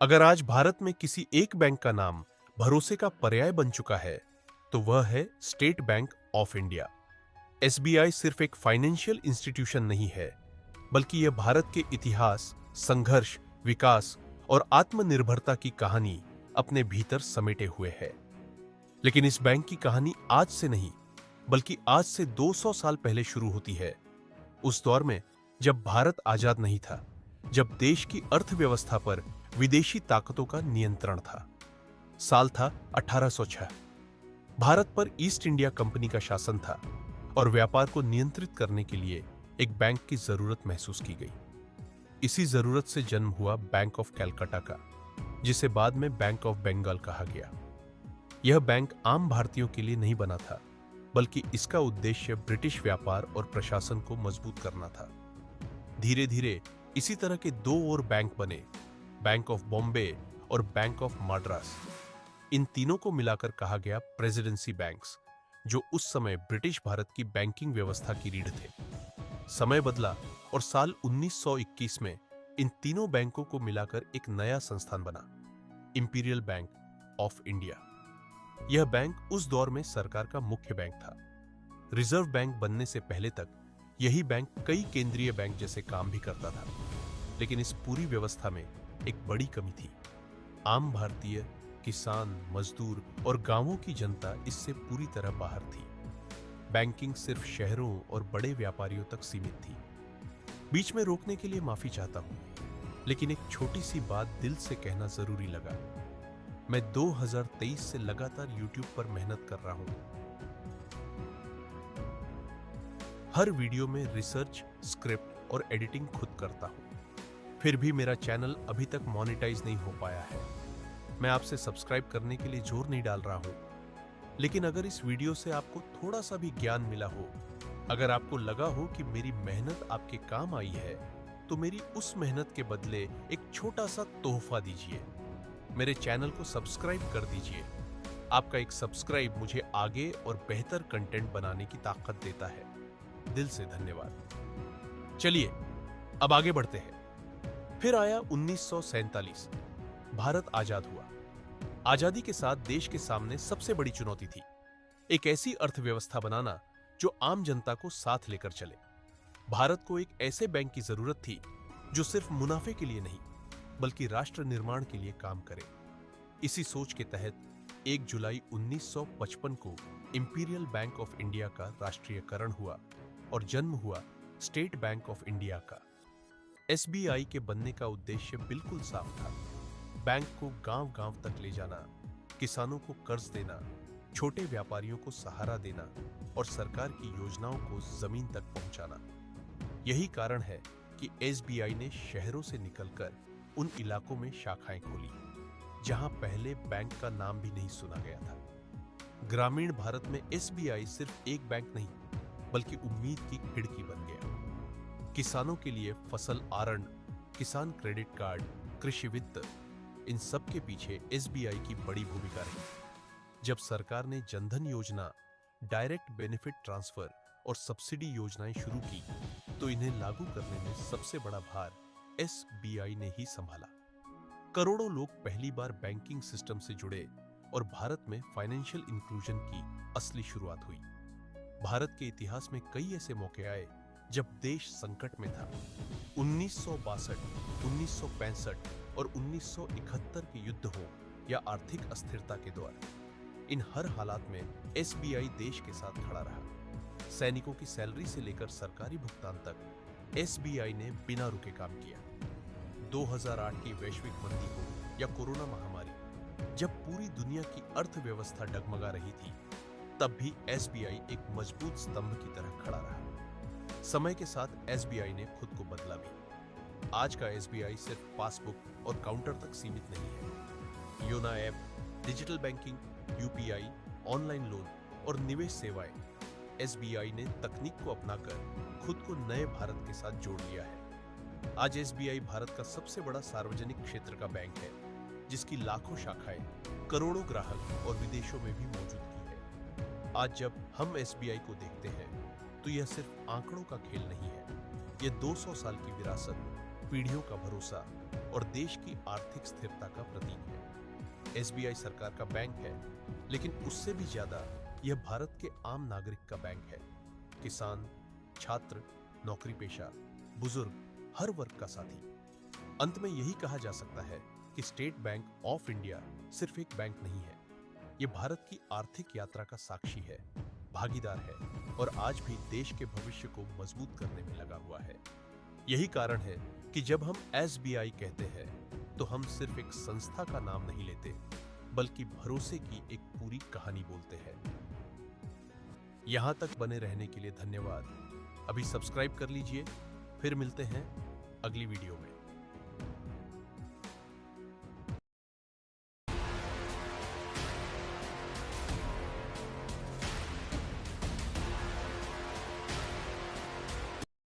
अगर आज भारत में किसी एक बैंक का नाम भरोसे का पर्याय बन चुका है, तो वह है state bank of India. SBI सिर्फ एक फाइनेंशियल इंस्टीट्यूशन नहीं है, बल्कि यह भारत के इतिहास, संघर्ष, विकास और आत्मनिर्भरता की कहानी अपने भीतर समेटे हुए है। लेकिन इस बैंक की कहानी आज से नहीं, बल्कि आज से 200 साल पहले शुरू होती है। उस दौर में जब भारत आजाद नहीं था, जब देश की अर्थव्यवस्था पर विदेशी ताकतों का नियंत्रण था। साल था 1806। भारत पर ईस्ट इंडिया कंपनी का शासन था और व्यापार को नियंत्रित करने के लिए एक बैंक की जरूरत महसूस की गई। इसी जरूरत से जन्म हुआ बैंक ऑफ कलकत्ता का, जिसे बाद में बैंक ऑफ बंगाल कहा गया। यह बैंक आम भारतीयों के लिए नहीं बना था, बल्कि इसका उद्देश्य ब्रिटिश व्यापार और प्रशासन को मजबूत करना था। धीरे धीरे इसी तरह के दो और बैंक बने, बैंक ऑफ बॉम्बे और बैंक ऑफ मद्रास। इन तीनों को मिलाकर कहा गया प्रेसिडेंसी बैंक्स, जो उस समय ब्रिटिश भारत की बैंकिंग व्यवस्था की रीढ़ थे। समय बदला और साल 1921 में इन तीनों बैंकों को मिलाकर एक नया संस्थान बना, इंपीरियल बैंक ऑफ इंडिया। यह बैंक उस दौर में सरकार का मुख्य बैंक था। रिजर्व बैंक बनने से पहले तक यही बैंक कई केंद्रीय बैंक जैसे काम भी करता था। लेकिन इस पूरी व्यवस्था में एक बड़ी कमी थी। आम भारतीय, किसान, मजदूर और गांवों की जनता इससे पूरी तरह बाहर थी। बैंकिंग सिर्फ शहरों और बड़े व्यापारियों तक सीमित थी। बीच में रोकने के लिए माफी चाहता हूं, लेकिन एक छोटी सी बात दिल से कहना जरूरी लगा। मैं 2023 से लगातार YouTube पर मेहनत कर रहा हूं। हर वीडियो में रिसर्च, स्क्रिप्ट और एडिटिंग खुद करता हूं। फिर भी मेरा चैनल अभी तक मोनेटाइज नहीं हो पाया है। मैं आपसे सब्सक्राइब करने के लिए जोर नहीं डाल रहा हूं, लेकिन अगर इस वीडियो से आपको थोड़ा सा भी ज्ञान मिला हो, अगर आपको लगा हो कि मेरी मेहनत आपके काम आई है, तो मेरी उस मेहनत के बदले एक छोटा सा तोहफा दीजिए। मेरे चैनल को सब्सक्राइब कर दीजिए। आपका एक सब्सक्राइब मुझे आगे और बेहतर कंटेंट बनाने की ताकत देता है। दिल से धन्यवाद। चलिए अब आगे बढ़ते हैं। फिर आया 1947। भारत आजाद हुआ। आजादी के साथ देश के सामने सबसे बड़ी चुनौती थी एक ऐसी अर्थव्यवस्था बनाना जो आम जनता को साथ लेकर चले। भारत को एक ऐसे बैंक की जरूरत थी जो सिर्फ मुनाफे के लिए नहीं, बल्कि राष्ट्र निर्माण के लिए काम करे। इसी सोच के तहत 1 जुलाई 1955 को इंपीरियल बैंक ऑफ इंडिया का राष्ट्रीयकरण हुआ और जन्म हुआ स्टेट बैंक ऑफ इंडिया का। एसबीआई के बनने का उद्देश्य बिल्कुल साफ था। बैंक को गांव-गांव तक ले जाना, किसानों को कर्ज देना, छोटे व्यापारियों को सहारा देना और सरकार की योजनाओं को जमीन तक पहुंचाना। यही कारण है कि एसबीआई ने शहरों से निकलकर उन इलाकों में शाखाएं खोली जहां पहले बैंक का नाम भी नहीं सुना गया था। ग्रामीण भारत में एसबीआई सिर्फ एक बैंक नहीं, बल्कि उम्मीद की खिड़की बन गया। किसानों के लिए फसल आरण, किसान क्रेडिट कार्ड, कृषि वित्त, इन सब के पीछे एसबीआई की बड़ी भूमिका रही। जब सरकार ने जनधन योजना, डायरेक्ट बेनिफिट ट्रांसफर और सब्सिडी योजनाएं शुरू की, तो इन्हें लागू करने में सबसे बड़ा भार एसबीआई ने ही संभाला। करोड़ों लोग पहली बार बैंकिंग सिस्टम से जुड़े और भारत में फाइनेंशियल इंक्लूजन की असली शुरुआत हुई। भारत के इतिहास में कई ऐसे मौके आए जब देश संकट में था। 1962, 1965 और 1971 के युद्ध हो या आर्थिक अस्थिरता के दौर, इन हर हालात में एसबीआई देश के साथ खड़ा रहा। सैनिकों की सैलरी से लेकर सरकारी भुगतान तक एसबीआई ने बिना रुके काम किया। 2008 की वैश्विक मंदी हो या कोरोना महामारी, जब पूरी दुनिया की अर्थव्यवस्था डगमगा रही थी, तब भी एसबीआई एक मजबूत स्तंभ की तरह खड़ा रहा। समय के साथ एसबीआई ने खुद को बदला भी। आज का एसबीआई सिर्फ पासबुक और काउंटर तक सीमित नहीं है। YONO app, digital banking, UPI, online loan और निवेश सेवाएं, एसबीआई ने तकनीक को अपनाकर खुद को नए भारत के साथ जोड़ लिया है। आज एसबीआई भारत का सबसे बड़ा सार्वजनिक क्षेत्र का बैंक है, जिसकी लाखों शाखाएं, करोड़ों ग्राहक और विदेशों में भी मौजूदगी है। आज जब हम एसबीआई को देखते हैं, तो यह सिर्फ आंकड़ों का खेल नहीं है। यह 200 साल की विरासत, पीढ़ियों का भरोसा और देश की आर्थिक स्थिरता का प्रतीक है। एसबीआई सरकार का बैंक है, लेकिन उससे भी ज्यादा यह भारत के आम नागरिक का बैंक है। किसान, छात्र, नौकरीपेशा, बुजुर्ग, हर वर्ग का साथी। अंत में यही कहा जा सकता है कि स्टेट बैंक ऑफ इंडिया सिर्फ एक बैंक नहीं है, ये भारत की आर्थिक यात्रा का साक्षी है, भागीदार है और आज भी देश के भविष्य को मजबूत करने में लगा हुआ है। यही कारण है कि जब हम एसबीआई कहते हैं तो हम सिर्फ एक संस्था का नाम नहीं लेते, बल्कि भरोसे की एक पूरी कहानी बोलते हैं। यहां तक बने रहने के लिए धन्यवाद। अभी सब्सक्राइब कर लीजिए, फिर मिलते हैं अगली वीडियो में।